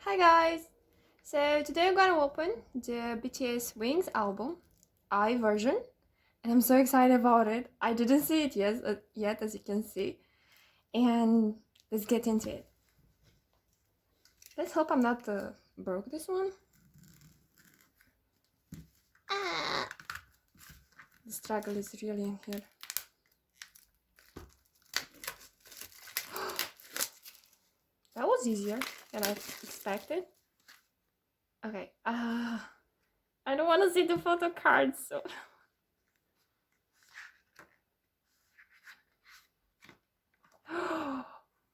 Hi guys! So today I'm gonna open the BTS Wings album, I version, and I'm so excited about it. I didn't see it yet, as you can see, and let's get into it. Let's hope I'm not broke this one. The struggle is really in here. That was easier than I expected. Okay, I don't want to see the photo cards, so...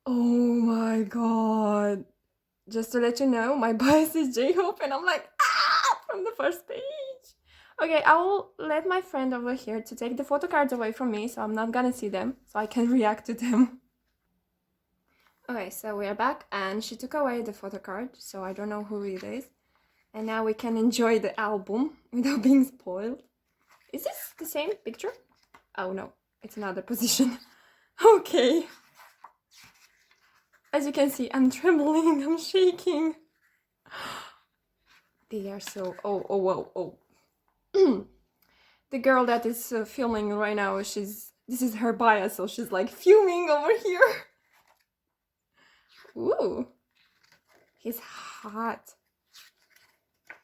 Oh my god. Just to let you know, my bias is J-Hope and I'm like, from the first page. Okay, I will let my friend over here to take the photo cards away from me, so I'm not gonna see them, so I can react to them. Okay, so we are back and she took away the photo card, so I don't know who it is. And now we can enjoy the album without being spoiled. Is this the same picture? Oh no, it's another position. Okay. As you can see, I'm trembling, I'm shaking. They are so... Oh. The girl that is filming right now, this is her bias, so she's like fuming over here. Ooh. He's hot.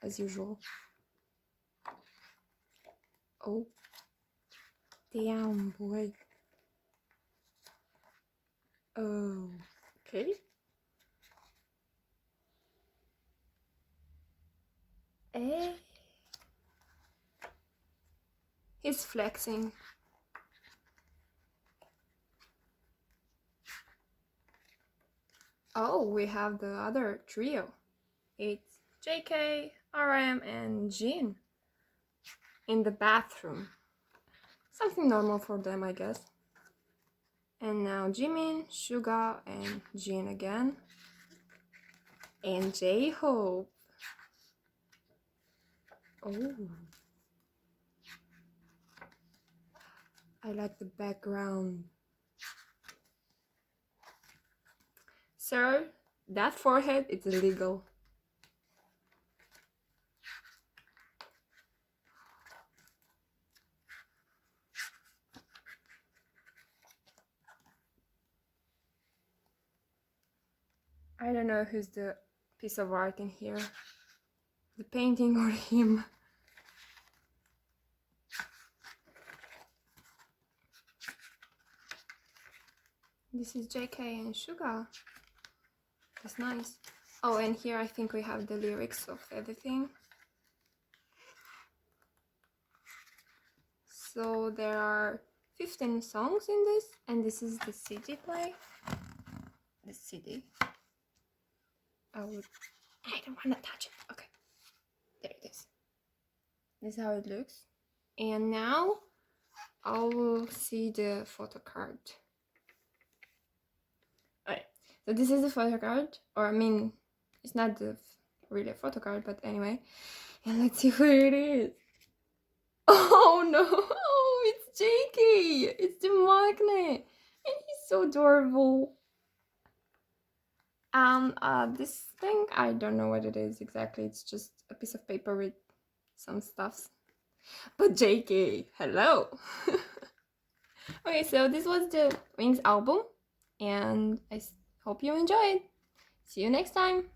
As usual. Oh. Damn, boy. Oh. Okay. Eh. He's flexing. Oh, we have the other trio. It's JK, RM, and Jin in the bathroom. Something normal for them, I guess. And now Jimin, Suga, and Jin again. And J-Hope. Oh. I like the background. Sir, that forehead is illegal. I don't know who's the piece of art in here. The painting or him. This is JK and Suga. That's nice. Oh, and here I think we have the lyrics of everything. So there are 15 songs in this, and this is the CD play. The CD. I don't want to touch it. Okay. There it is. This is how it looks. And now I will see the photo card. Alright, so this is the photo card, or I mean, it's not really a photo card, but anyway. And let's see who it is. Oh no, oh, it's JK. It's the magnet, and he's so adorable. This thing, I don't know what it is exactly. It's just a piece of paper with some stuffs. But JK, hello. Okay, so this was the Wings album, and I hope you enjoyed. See you next time.